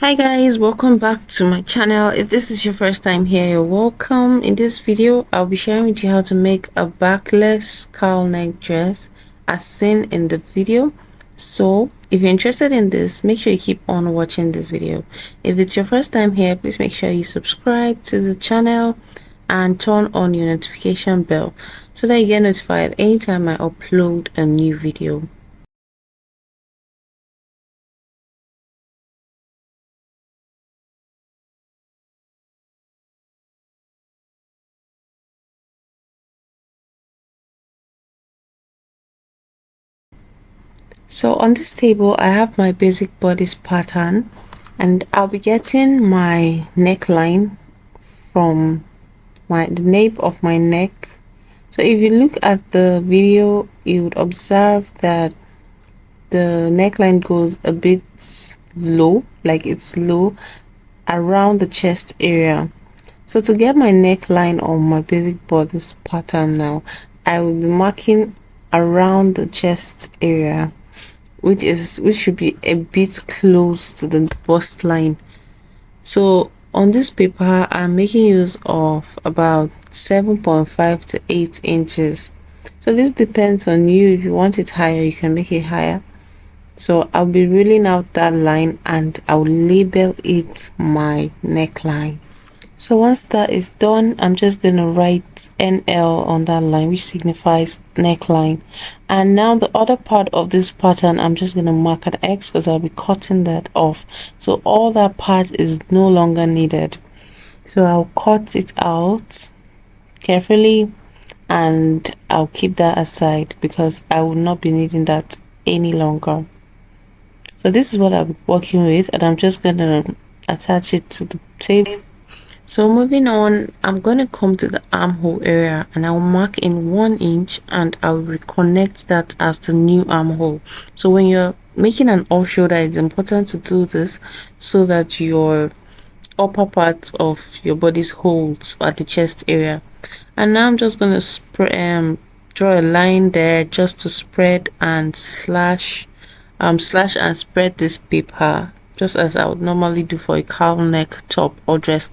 Hi guys, welcome back to my channel. If this is your first time here, you're welcome. In this video I'll be sharing with you how to make a backless cowl neck dress as seen in the video. So if you're interested in this, make sure you keep on watching this video. If it's your first time here, please make sure you subscribe to the channel and turn on your notification bell so that you get notified anytime I upload a new video. So on this table I have my basic bodice pattern, and I'll be getting my neckline from the nape of my neck. So if you look at the video, you would observe that the neckline goes a bit low, like it's low around the chest area. So to get my neckline on my basic bodice pattern now, I will be marking around the chest area, which should be a bit close to the bust line. So on this paper I'm making use of about 7.5 to 8 inches. So this depends on you. If you want it higher, you can make it higher. So I'll be ruling out that line and I'll label it my neckline. So once that is done, I'm just going to write NL on that line, which signifies neckline. And now the other part of this pattern, I'm just going to mark an X because I'll be cutting that off. So all that part is no longer needed. So I'll cut it out carefully and I'll keep that aside because I will not be needing that any longer. So this is what I'll be working with, and I'm just going to attach it to the table. So moving on, I'm going to come to the armhole area and I'll mark in 1 inch and I'll reconnect that as the new armhole. So when you're making an off shoulder, it's important to do this so that your upper part of your body's holds at the chest area. And now I'm just going to draw a line there just to spread and slash and spread this paper just as I would normally do for a cowl neck top or dress.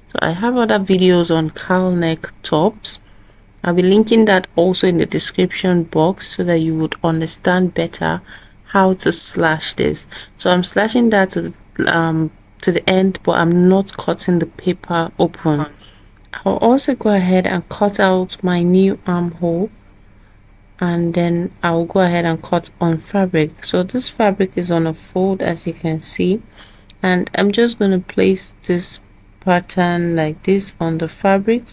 So I have other videos on cowl neck tops. I'll be linking that also in the description box so that you would understand better how to slash this. So I'm slashing that to the end, but I'm not cutting the paper open. I'll also go ahead and cut out my new armhole, and then I'll go ahead and cut on fabric. So this fabric is on a fold, as you can see, and I'm just going to place this pattern like this on the fabric.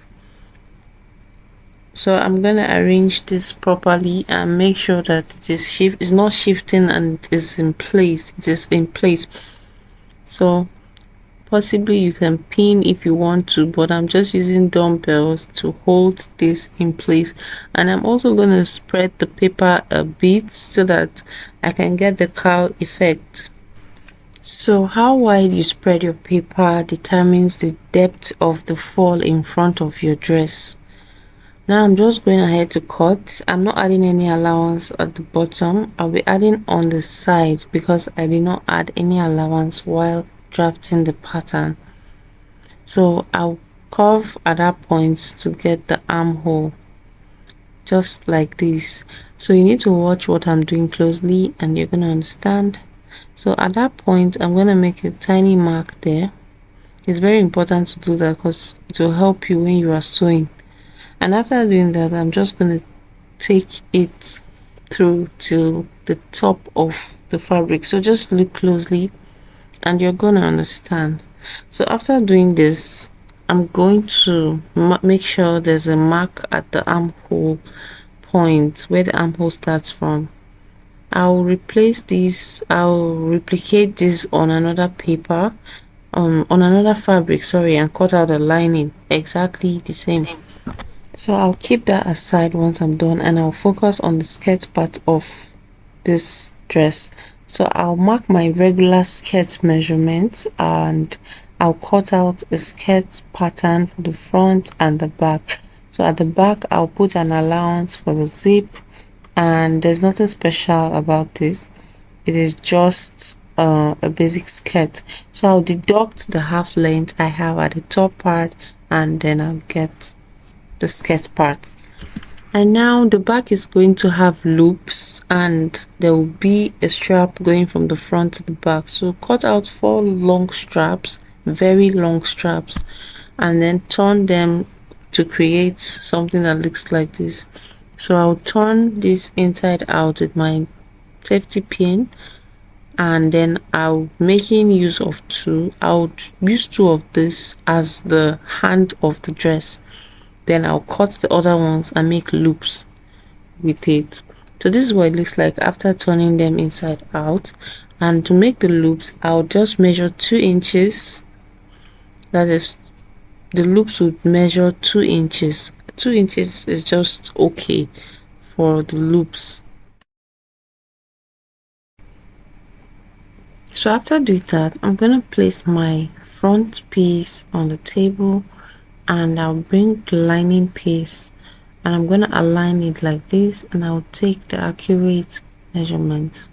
So I'm going to arrange this properly and make sure that it's not shifting and is in place. It is in place. So possibly you can pin if you want to, but I'm just using dumbbells to hold this in place. And I'm also going to spread the paper a bit so that I can get the cowl effect. So how wide you spread your paper determines the depth of the fall in front of your dress. Now I'm just going ahead to cut. I'm not adding any allowance at the bottom. I'll be adding on the side because I did not add any allowance while drafting the pattern. So I'll curve at that point to get the armhole just like this. So you need to watch what I'm doing closely and you're going to understand. So at that point I'm going to make a tiny mark there. It's very important to do that because it will help you when you are sewing. And after doing that, I'm just going to take it through to the top of the fabric. So just look closely and you're going to understand. So after doing this, I'm going to make sure there's a mark at the armhole point where the armhole starts from. I'll replicate this on another paper, on another fabric, sorry, and cut out the lining exactly the same. So I'll keep that aside once I'm done, and I'll focus on the skirt part of this dress. So I'll mark my regular skirt measurements and I'll cut out a skirt pattern for the front and the back. So at the back I'll put an allowance for the zip, and there's nothing special about this. It is just a basic skirt. So I'll deduct the half length I have at the top part, and then I'll get the skirt part. And now the back is going to have loops, and there will be a strap going from the front to the back. So cut out 4 long straps, very long straps, and then turn them to create something that looks like this. So I'll turn this inside out with my safety pin, and then I'll making use of 2. I'll use 2 of this as the hand of the dress. Then I'll cut the other ones and make loops with it. So this is what it looks like after turning them inside out. And to make the loops, I'll just measure 2 inches. That is, the loops would measure 2 inches. 2 inches is just okay for the loops. So after doing that, I'm gonna place my front piece on the table, and I'll bring the lining piece and I'm gonna align it like this, and I'll take the accurate measurements.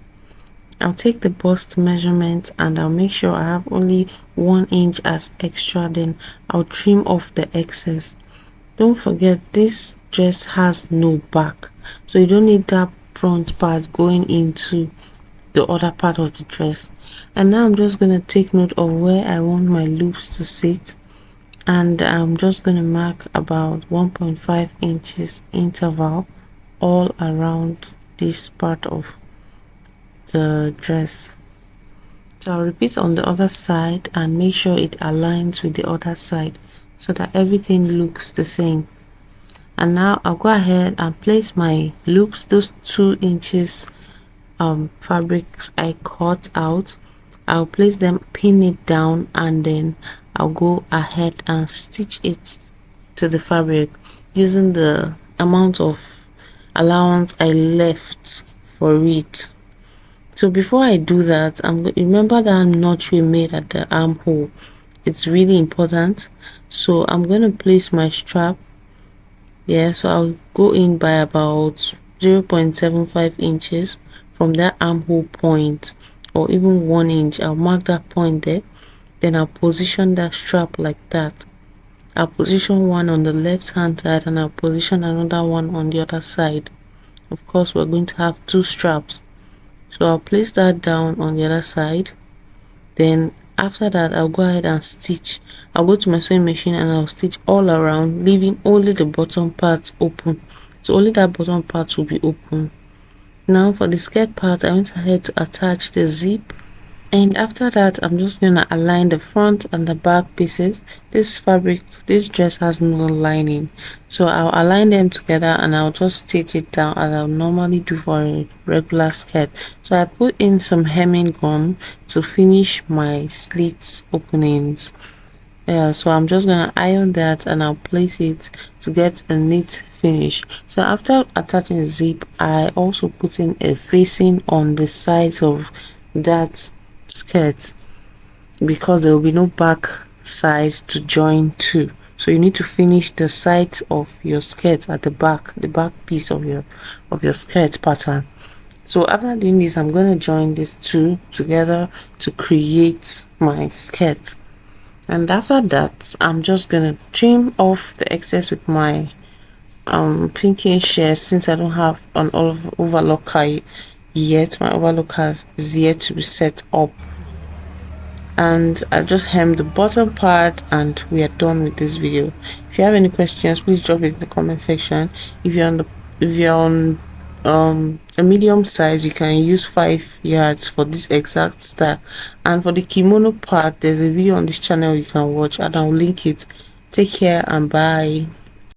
I'll take the bust measurement and I'll make sure I have only 1 inch as extra, then I'll trim off the excess. Don't forget, this dress has no back, so you don't need that front part going into the other part of the dress. And now I'm just gonna take note of where I want my loops to sit, and I'm just going to mark about 1.5 inches interval all around this part of the dress. So I'll repeat on the other side and make sure it aligns with the other side so that everything looks the same. And now I'll go ahead and place my loops, those 2 inches fabrics I cut out. I'll place them, pin it down, and then I'll go ahead and stitch it to the fabric using the amount of allowance I left for it. So before I do that, remember that notch we made at the armhole. It's really important. So I'm going to place my strap. So I'll go in by about 0.75 inches from that armhole point, or even 1 inch. I'll mark that point there. Then I'll position that strap like that. I'll position one on the left hand side and I'll position another one on the other side. Of course, we're going to have 2 straps. So I'll place that down on the other side. Then after that, I'll go ahead and stitch. I'll go to my sewing machine and I'll stitch all around, leaving only the bottom part open. So only that bottom part will be open. Now for the skirt part, I went ahead to attach the zip. And after that, I'm just going to align the front and the back pieces. This dress has no lining, so I'll align them together and I'll just stitch it down as I'll normally do for a regular skirt. So I put in some hemming gum to finish my slits openings. So I'm just going to iron that and I'll place it to get a neat finish. So after attaching the zip, I also put in a facing on the sides of that skirt, because there will be no back side to join to. So you need to finish the sides of your skirt at the back piece of your skirt pattern. So after doing this, I'm going to join these 2 together to create my skirt. And after that, I'm just going to trim off the excess with my pinking shears, since I don't have an overlocker yet. My overlocker is yet to be set up. And I've just hemmed the bottom part and we are done with this video. If you have any questions, please drop it in the comment section. If you're on a medium size, you can use 5 yards for this exact style. And for the kimono part, there's a video on this channel you can watch and I'll link it. Take care and bye.